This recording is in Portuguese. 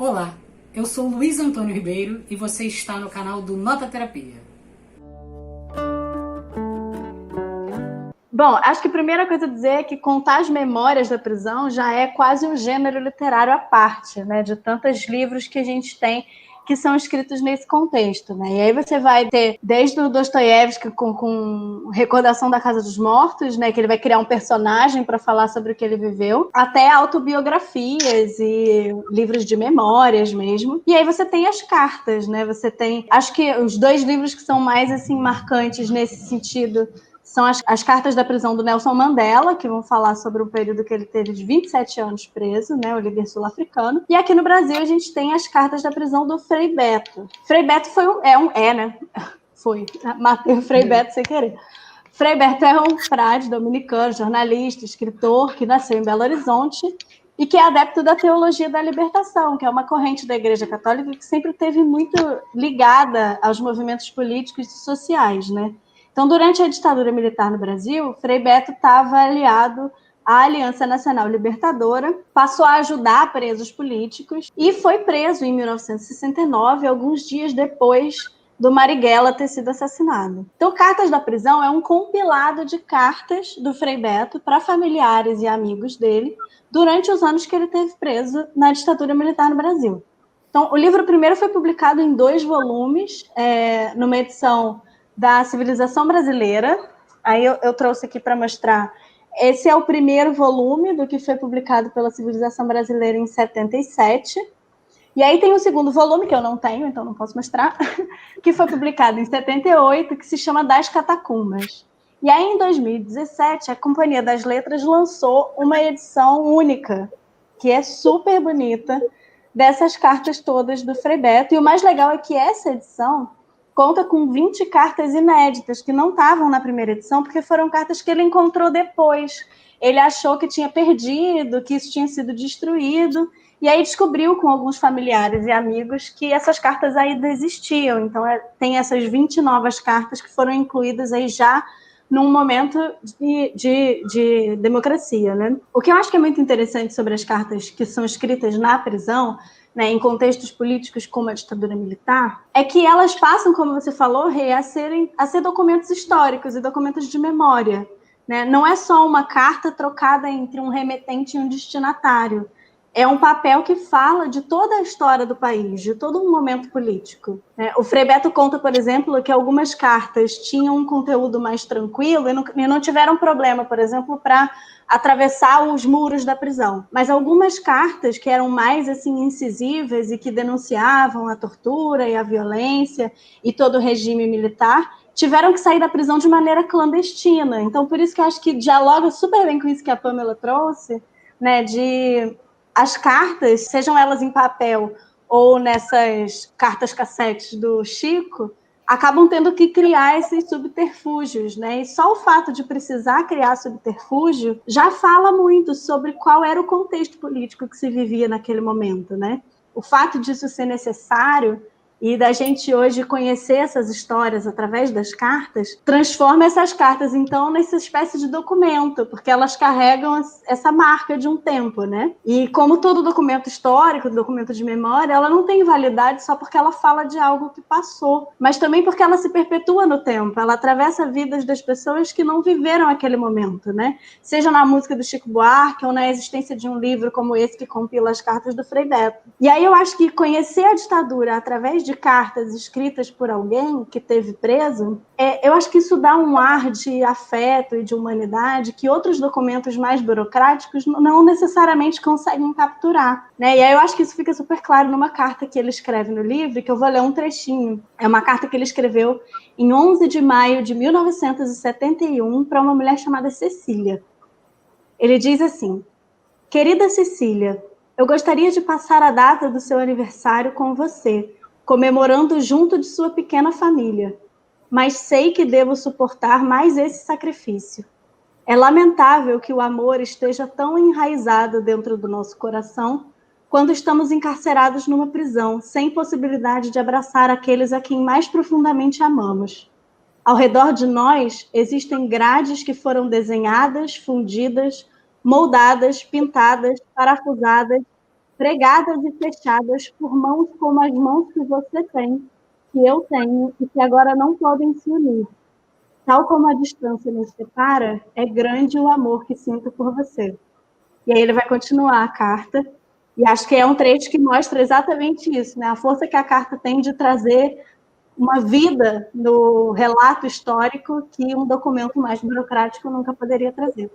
Olá, eu sou Luiz Antônio Ribeiro e você está no canal do Nota Terapia. Bom, acho que a primeira coisa a dizer é que contar as memórias da prisão já é quase um gênero literário à parte, né? De tantos livros que a gente tem que são escritos nesse contexto, né? E aí você vai ter desde o Dostoiévski com Recordação da Casa dos Mortos, né? Que ele vai criar um personagem para falar sobre o que ele viveu, até autobiografias e livros de memórias mesmo. E aí você tem as cartas, né? Você tem, acho que os dois livros que são mais assim marcantes nesse sentido são as cartas da prisão do Nelson Mandela, que vão falar sobre o período que ele teve de 27 anos preso, né, o líder sul-africano. E aqui no Brasil a gente tem as cartas da prisão do Frei Beto. Frei Beto matei o Frei Beto sem querer. Frei Beto é um frade dominicano, jornalista, escritor, que nasceu em Belo Horizonte e que é adepto da teologia da libertação, que é uma corrente da Igreja Católica que sempre esteve muito ligada aos movimentos políticos e sociais, né? Então, durante a ditadura militar no Brasil, Frei Beto estava aliado à Aliança Nacional Libertadora, passou a ajudar presos políticos e foi preso em 1969, alguns dias depois do Marighella ter sido assassinado. Então, Cartas da Prisão é um compilado de cartas do Frei Beto para familiares e amigos dele durante os anos que ele esteve preso na ditadura militar no Brasil. Então, o livro primeiro foi publicado em 2 volumes, numa edição da Civilização Brasileira. Aí eu trouxe aqui para mostrar. Esse é o primeiro volume do que foi publicado pela Civilização Brasileira em 77. E aí tem o segundo volume, que eu não tenho, então não posso mostrar, que foi publicado em 78, que se chama Das Catacumbas. E aí, em 2017, a Companhia das Letras lançou uma edição única, que é super bonita, dessas cartas todas do Frei Beto. E o mais legal é que essa edição conta com 20 cartas inéditas, que não estavam na primeira edição, porque foram cartas que ele encontrou depois. Ele achou que tinha perdido, que isso tinha sido destruído, e aí descobriu com alguns familiares e amigos que essas cartas ainda existiam. Então, tem essas 20 novas cartas que foram incluídas aí já num momento de democracia, né? O que eu acho que é muito interessante sobre as cartas que são escritas na prisão, né, em contextos políticos como a ditadura militar, é que elas passam, como você falou, Rê, a ser documentos históricos e documentos de memória, né? Não é só uma carta trocada entre um remetente e um destinatário. É um papel que fala de toda a história do país, de todo um momento político. O Frei Beto conta, por exemplo, que algumas cartas tinham um conteúdo mais tranquilo e não tiveram problema, por exemplo, para atravessar os muros da prisão. Mas algumas cartas que eram mais assim incisivas e que denunciavam a tortura e a violência e todo o regime militar, tiveram que sair da prisão de maneira clandestina. Então, por isso que eu acho que dialoga super bem com isso que a Pamela trouxe, né, de as cartas, sejam elas em papel ou nessas cartas cassetes do Chico, acabam tendo que criar esses subterfúgios, né? E só o fato de precisar criar subterfúgio já fala muito sobre qual era o contexto político que se vivia naquele momento, né? O fato disso ser necessário e da gente hoje conhecer essas histórias através das cartas, transforma essas cartas, então, nessa espécie de documento, porque elas carregam essa marca de um tempo, né? E como todo documento histórico, documento de memória, ela não tem validade só porque ela fala de algo que passou, mas também porque ela se perpetua no tempo, ela atravessa vidas das pessoas que não viveram aquele momento, né? Seja na música do Chico Buarque ou na existência de um livro como esse que compila as cartas do Frei Beto. E aí eu acho que conhecer a ditadura através de cartas escritas por alguém que esteve preso, eu acho que isso dá um ar de afeto e de humanidade que outros documentos mais burocráticos não necessariamente conseguem capturar, né? E aí eu acho que isso fica super claro numa carta que ele escreve no livro, que eu vou ler um trechinho. É uma carta que ele escreveu em 11 de maio de 1971 para uma mulher chamada Cecília. Ele diz assim: querida Cecília, eu gostaria de passar a data do seu aniversário com você, comemorando junto de sua pequena família, mas sei que devo suportar mais esse sacrifício. É lamentável que o amor esteja tão enraizado dentro do nosso coração quando estamos encarcerados numa prisão, sem possibilidade de abraçar aqueles a quem mais profundamente amamos. Ao redor de nós existem grades que foram desenhadas, fundidas, moldadas, pintadas, parafusadas pregadas e fechadas por mãos como as mãos que você tem, que eu tenho, e que agora não podem se unir. Tal como a distância nos separa, é grande o amor que sinto por você. E aí ele vai continuar a carta, e acho que é um trecho que mostra exatamente isso, né? A força que a carta tem de trazer uma vida no relato histórico que um documento mais burocrático nunca poderia trazer.